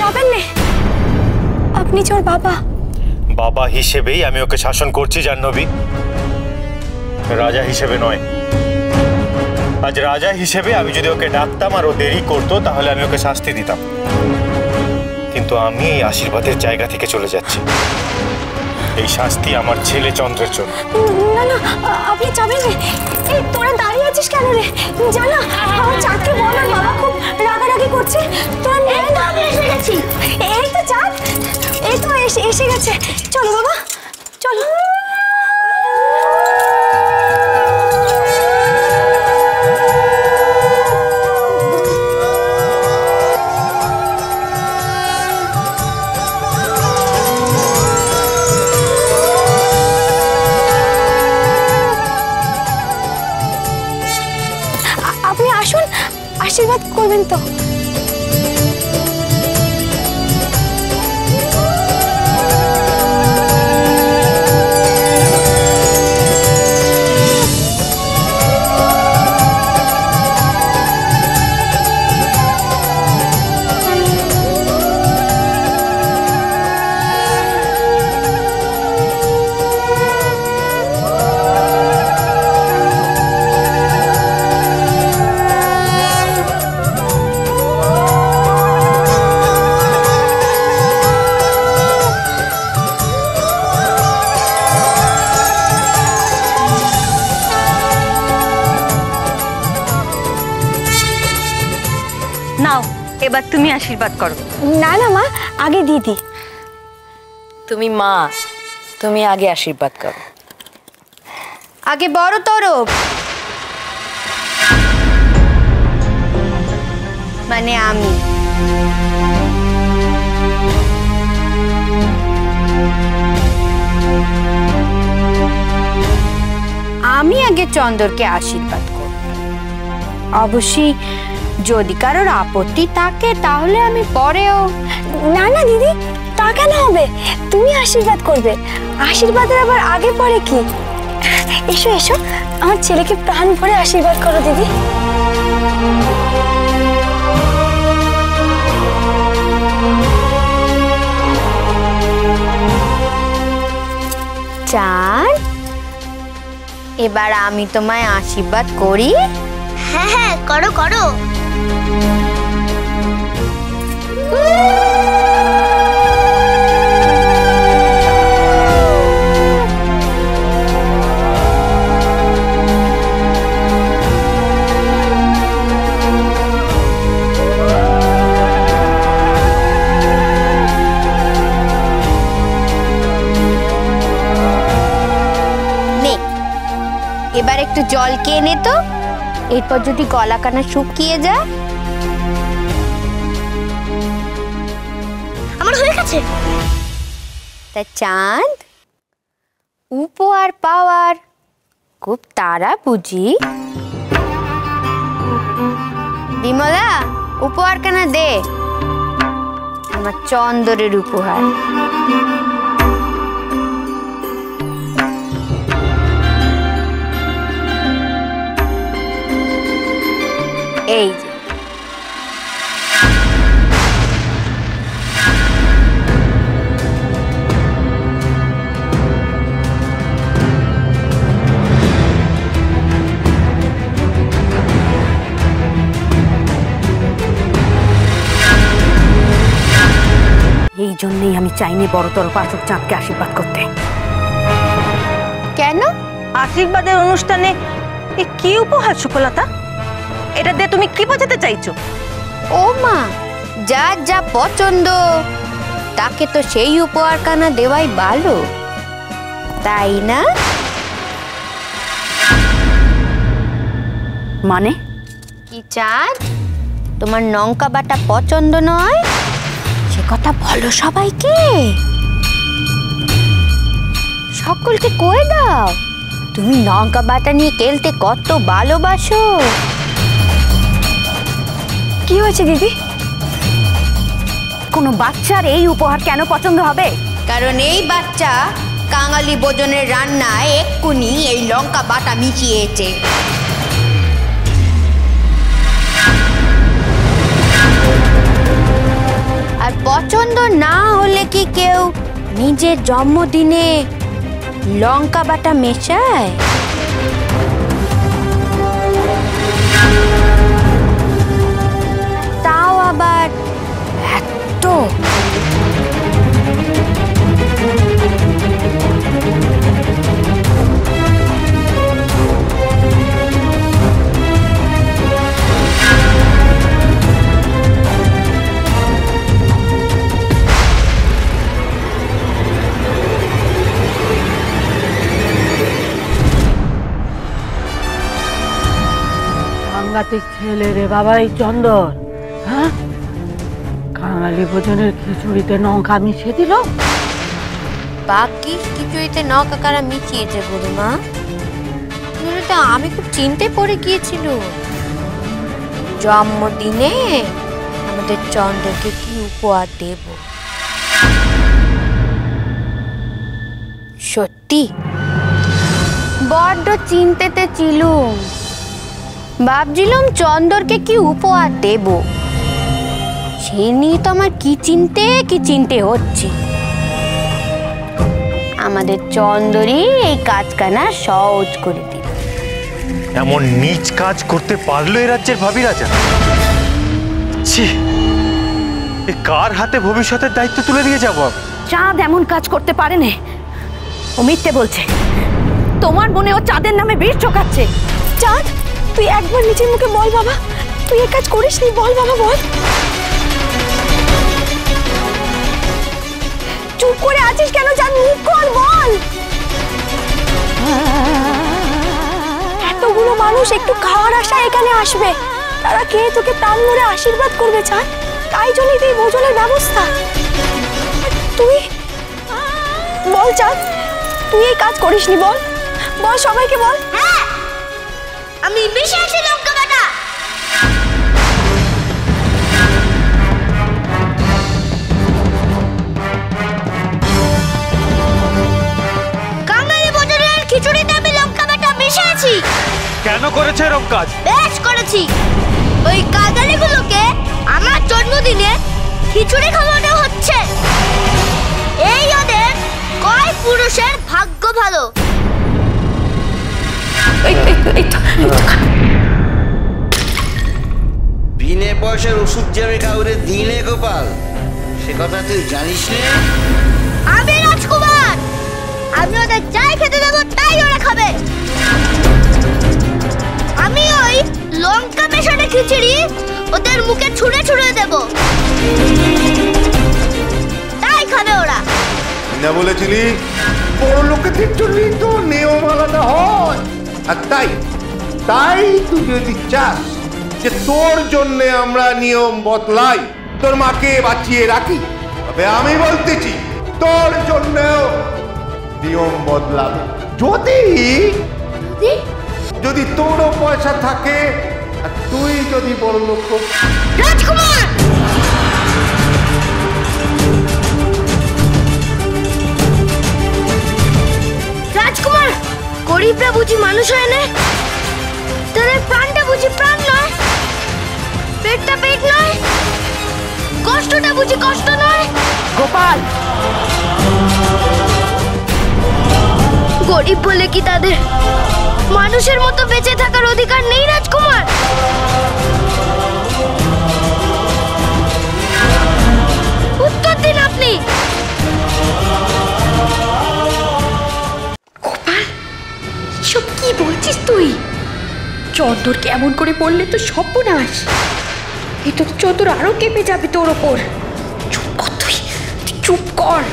যাবেন না, আপনি যে ওর বাবা। বাবা হিসেবেই আমি ওকে শাসন করছি জাহ্নবী, রাজা হিসেবে নয়। আজ রাজা হিসেবে আমি যদি ওকে ডাকতাম আর ও দেরি করতো তাহলে আমি ওকে শাস্তি দিতাম, কিন্তু আমি এই আশীর্বাদের জায়গা থেকে চলে যাচ্ছি। এই শাস্তি আমার ছেলে চন্দ্রের জন্য। না না, আপনি যাবেন না। এই তোরা দাঁড়িয়ে আছিস কেন রে? জানা আমার চাঁদকে বল, আর বাবা খুব রাগারাগি করছে। তোরা নেই না, আমি এসে গেছি। এই তো চাঁদ, এই তো এসে গেছে। চলো বাবা, চলো। আপনি আসুন, আশীর্বাদ করবেন তো। নাও এবার তুমি আশীর্বাদ করো। না না মা, আগে দিদি। তুমি মা, তুমি আগে আশীর্বাদ করো। আগে বড় তরফ, মানে আমি। আমি আগে চন্দরকে আশীর্বাদ করব। অবশ্যই যদি কারোর আপত্তি থাকে তাহলে আমি পরেও। না না দিদি, তা কেন হবে? তুমি আশীর্বাদ করবে। আশীর্বাদের আবার আগে পরে কি? এসো এসো, আমার ছেলেকে প্রাণ ভরে আশীর্বাদ করো দিদি। চাঁদ, এবার আমি তোমায় আশীর্বাদ করি। হ্যাঁ হ্যাঁ, করো করো। এবার একটু জল খেয়ে নে তো, এরপর যদি গলা কানা শুকিয়ে যায়। আমার হয়ে গেছে। তা চাঁদ, উপহার পাওয়ার খুব তাড়া বুঝি? বিমলা, উপহার কানা দে, আমার চন্দরের উপহার। এই যে এই জন্যই আমি চাইনি বড়তর পাচক চাঁদকে আশীর্বাদ করতে। কেন? আশীর্বাদের অনুষ্ঠানে এ কি উপহার সুকলতা? এটা দিয়ে তুমি কি বোঝাতে চাইছো? ও মা, যার যা পছন্দ তাকে তো সেই উপহার কানা দেওয়াই ভালো, তাই না? মানে কি চাঁদ, তোমার লঙ্কা বাটা পছন্দ নয়? সে কথা বলো সবাইকে, সকলকে কয়ে দাও তুমি লঙ্কা বাটা নিয়ে খেলতে কত ভালোবাসো। কি হয়েছে দিদি? কোনো বাচ্চার এই উপহার কেন পছন্দ হবে? কারণ এই বাচ্চা কাঙালি ভোজনের রান্নায় এক্ষুনি এই লঙ্কা বাটা মিশিয়েছে। আর পছন্দ না হলে কি কেউ নিজের জন্মদিনে লঙ্কা বাটা মেশায়? তাও আবার এত। সাংঘাতিক ছেলে রে বাবা এই চন্দন। হ্যাঁ, কাঙালি ভোজনের খিচুড়িতে লঙ্কা মিশিয়ে দিল। বাকি খিচুড়িতে লঙ্কা কারা মিশিয়েছে গুরুমা? তো আমি খুব চিন্তায় পড়ে গিয়েছিল। জন্মদিনে আমাদের চন্দ্রকে কি উপহার দেব। সত্যি বড্ড চিন্তাতে ছিলুম। ভাবছিলাম চন্দরকে কি উপহার দেব, সে নিয়ে তো আমার কি চিনতে হচ্ছে। আমাদের চন্দরই এই কাজখানা সহজ করে দিল। এমন নীচ কাজ করতে পারলো এই রাজ্যের ভাবি রাজা? ছি, এ কার হাতে ভবিষ্যতের দায়িত্ব তুলে দিয়ে যাবো আমি? চাঁদ এমন কাজ করতে পারে না। ও মিথ্যে বলছে। তোমার মনে ও চাঁদের নামে বিষ চোকাচ্ছে। চাঁদ, তুই একবার নিজের মুখে বল বাবা, তুই এ কাজ করিসনি। বল বাবা, বল। চুপ করে আছিস কেন? চাঁদ, মুখ খোল, বল। এতগুলো মানুষ একটু খাওয়ার আশায় এখানে আসবে, তারা খেয়ে তোকে প্রাণ ভরে আশীর্বাদ করবে চাঁদ। তাই জন্যই তুই ভোজনের ব্যবস্থা। তুই বল চাঁদ, তুই এই কাজ করিসনি। বল বল, সবাইকে বল। হ্যাঁ, আমি মিশিয়েছি লঙ্কা বাটা। কাঙালি ভোজনের খিচুড়িতে আমি লঙ্কা বাটা মিশিয়েছি। কেন করেছে এরকম কাজ? বেশ করেছি। ওই কাঙালিগুলোকে আমার জন্মদিনে খিচুড়ি খাওয়ানো হচ্ছে। এই ওদের কয় পুরুষের ভাগ্য ভালো। বিনে পয়সার ওষুধ যে আমি কাউরে দিনে গোপাল, সে কথা তুই জানিস না? আমি রাজকুমার, আমি ওদের যাই খেতে দেবো তাই ওরা খাবে। আমি ওই লঙ্কা মেশানো খিচুড়ি ওদের মুখে ছুঁড়ে ছুঁড়ে দেব, তাই খাবে ওরা। না বলেছিলি বড় লোকেদের জন্যই তো নিয়ম আলাদা হয়। আর তাই তুই যদি চাস যে তোর জন্য আমরা নিয়ম বদলাই, তোর মাকে বাঁচিয়ে রাখি, তবে আমি বলতেছি তোর জন্য নিয়ম বদলাবে। যদি তোরও পয়সা থাকে আর তুই যদি বড় লোক। রাজকুমার, রাজকুমার, গরিবরা বুঝি মানুষ হয় না? তাদের প্রাণটা বুঝি প্রাণ নয়? পেটটা পেট নয়? কষ্টটা বুঝি কষ্ট নয়? গোপাল, গরিব বলে কি তাদের মানুষের মতো বেঁচে থাকার অধিকার নেই? রাজকুমার, উত্তর দিন আপনি। গোপাল, সব কি বলছিস তুই? চন্দর কেমন করে পড়লে তো সর্বনাশ। এ তো চন্দর আরো কেঁপে যাবে তোর ওপর। চুপ কর, তুই চুপ কর।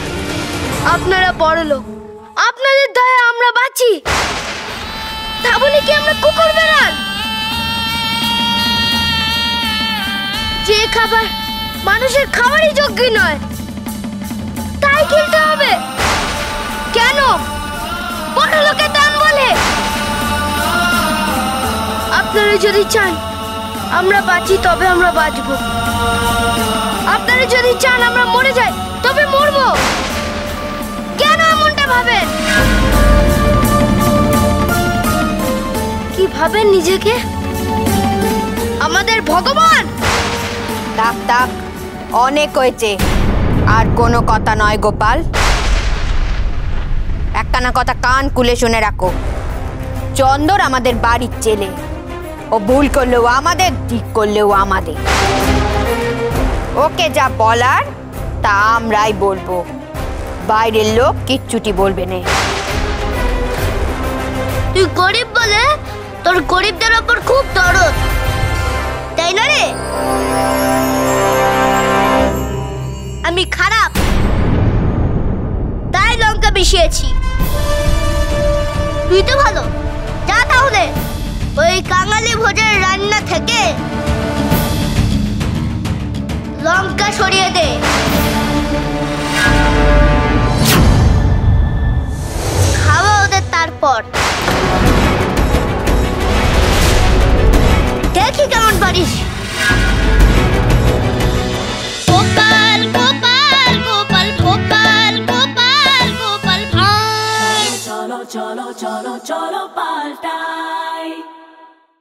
আপনারা বড় লোক, আপনাদের দয়া আমরা বাঁচি। তা বলে কি আমরা কুকুর বেড়াল? যে খাবার মানুষের খাবারই যোগ্য নয় তাই খেলতে হবে কেন? বড় লোকের দান বলে? আপনারা যদি চান আমরা বাঁচি তবে আমরা বাঁচবো। আপনারা যদি চান আমরা মরে যাই তবে মরবো। কেন এমনটা ভাবেন? কি ভাবেন নিজেকে? আমাদের ভগবান? তাক তাক, অনেক হয়েছে। আর কোনো কথা নয় গোপাল, একখানা কথা কান খুলে শুনে রাখো। চন্দর আমাদের বাড়ির ছেলে, ও ভুল করলেও আমাদের, ঠিক করলেও আমাদের। ওকে যা বলার তা আমরাই বলবো, বাইরের লোক কিচ্ছুটি বলবে না। তুই গরিব বলে তোর গরিবদের ওপর খুব দরদ, তাই না রে? আমি খারাপ তাই লঙ্কা মিশিয়েছি। তুই তো ভালো, যা তাহলে ওই কাঙালি ভোজের রান্না থেকে লঙ্কা সরিয়ে দে। খাওয়া ওদের, তারপর দেখি কেমন পারিস। গোপাল গোপাল গোপাল গোপাল গোপাল গোপাল ভাই, চলো চলো চলো চলো পাল্টাই।